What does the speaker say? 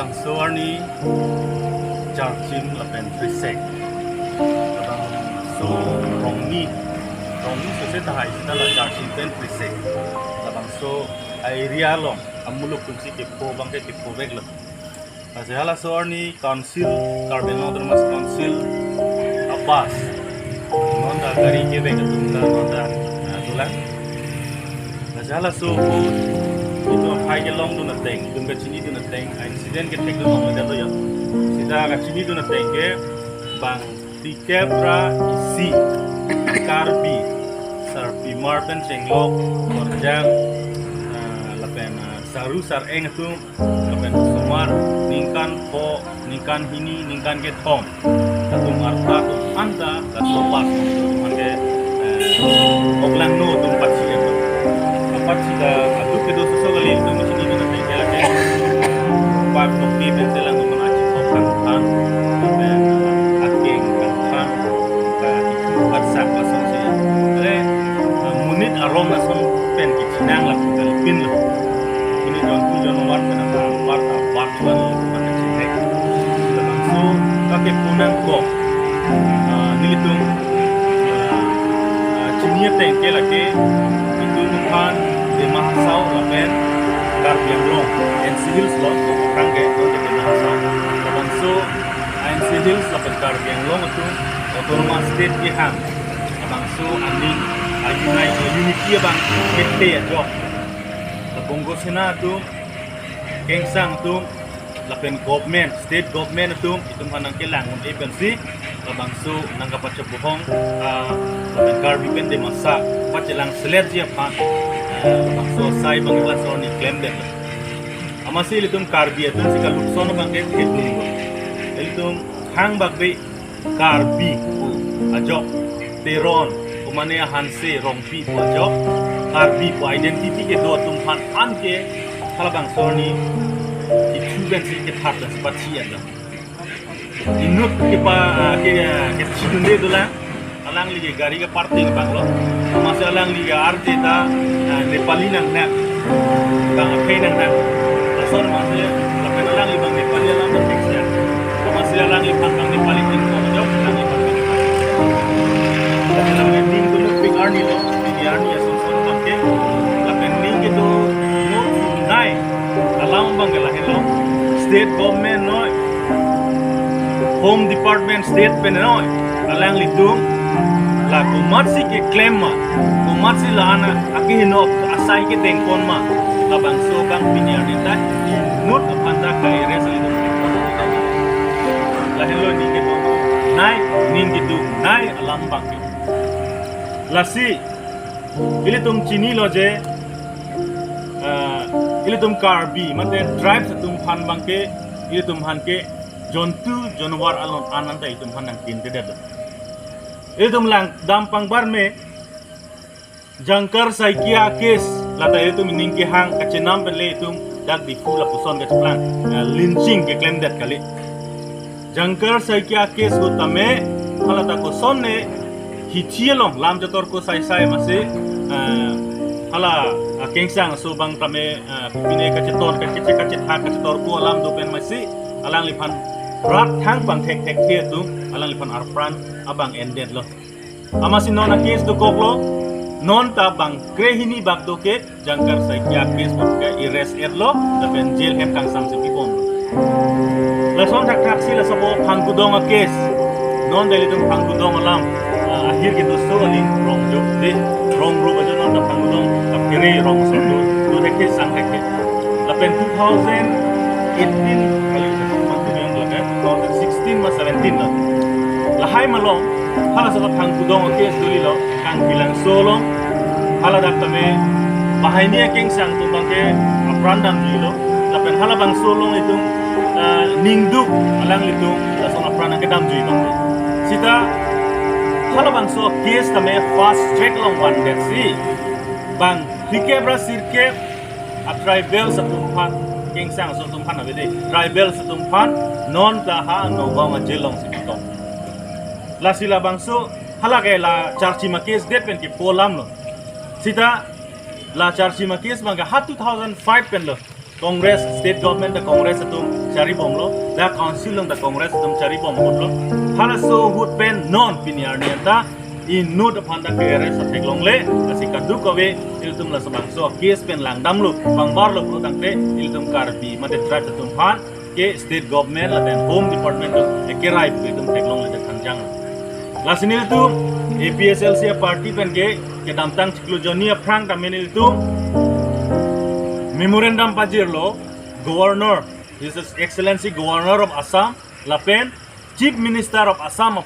labang suarni charging lapen trisek labang so rongni so seta hai sita la charging pen trisek labang so area long amuluk kunci ke po bangke ke po vek lo hala suarni council carbon autonomous council abbas nonda gari ke vek tunda nonda tulang hala so itu hai ke long tu na teng dun ka chini tu na teng incident ke tek tu no da to ya sida ka chini tu na teng ke bang ti kebra isi karbi sarpi marpen chenglok korjang lapen saru sar eng tu lapen sumar ningkan hini ningkan ke tom tu marta tu anda ka sopas tu mangke oklang no tu patsi patsi da atu ke do so gali tu machini tu na teng ke lake part of the penselang tu manachi kan kan lapen aking kan kan ka itu WhatsApp langsung saya munit arong langsung pen kicinang lah pin lah ini jon war pen war tuan mana citek langsung kake punang ko nilitung cinia tengke lagi itu nukan di mahasau lapen karbiang long and civils law orang ke itu di mahasau langsung and civils lapen karbiang long itu autonomous state ki hang langsung aning unity bang kete aja labonggo sena tu kengsang tu lapen government state government tu itu manang kelang agency labangsu nang kapacha buhong lapen karbi pen de masa pacelang selet dia pan labangsu sai bang langsung ni claim den amasi litum karbi itu sika lukson bang ke itu litum hang bagbe karbi ajo teron umane hanse rompi ajo karbi po identity ke do tum pan an ke kalabang sorni itu ben sik ke thap sepati ada inut ke pa ke chidunde dula alang lige gari ke parting banglo masih alang lige arte ta nepali nang na bang pe nang na sor masih lapen alang lige bang nepali alang ta teksia masih alang lige bang nepali tin ko jauh alang lige bang lapen ning tu ping arni lo ni arni asun son ke lapen ning itu no nai alang bang la hello state government no home department state pen no alang litung la kumatsi ke claim ma kumatsi la ana akihino asai ke tengkon ma labang so bang pinyar dita not apanda kai resalitum la hello ni ke nai ning gitu nai alam bang lasi ilitum chini lo je ilitum karbi mate drive satum phan bang ke ilitum han ke jontu jonwar alon ananta itum hanang tinte dada itum lang dampang barme jangkar saikia kes lata itum ning ke hang kachenam pele itum dak di fula puson ke plan lynching ke claim that kali jangkar saikia kes utame halata ko sonne hichielong lam jotor ko sai mase hala kengsang so bang tame pine kachetor kache kachetor ko alam do pen mase alang lipan rat thang bang tek thia tu alang lipan arpran abang ended lo amasi nona case do koklo non ta bang krehini bak do ke jangkar saikya case bak ke ires erlo da ben jail hem kang sam sipi kon la son tak taksi la sabo phangudong a case non dali tum phangudong alam akhir gitu so aling rong jo de rong ru ba non ta phangudong ta kire rong so do de case sang ke la pen 2018 kali 2016 ma 17 la hai malong hala sa phang kudong ke suli lo kang bilang solo hala dak tame bahainia keng sang tu bangke aprandam ji lo la pen hala bang solo itu ningdu alang litung la song aprana ke dam ji bang sita hala bang so case tame fast track long one that see bang hikebra sirke a tribal sa tumpan keng sang so tumpan na bede tribal sa tumpan non taha no ba ma jelong sito la sila bangso hala ke la charchi makes depen ke polam lo sita la charchi makes banga hat 2005 pen lo Congress state government the Congress atum cari bom lo da council the Congress atum cari bom lo hala so hut pen non piniar niata in nut upon the kere sa teglong le kasi kadu kawe iltum la sabang so case pen lang dam lu bangbar lo pro tangte iltum karbi mate drive atum han ke state government la den home department to ekerai iltum teglong le khanjang la sinil tu APSLC party pen ke damtang ciklujonia prang tamen itu memorandum pajir lo governor His Excellency Governor of Assam Lapen Chief Minister of Assam of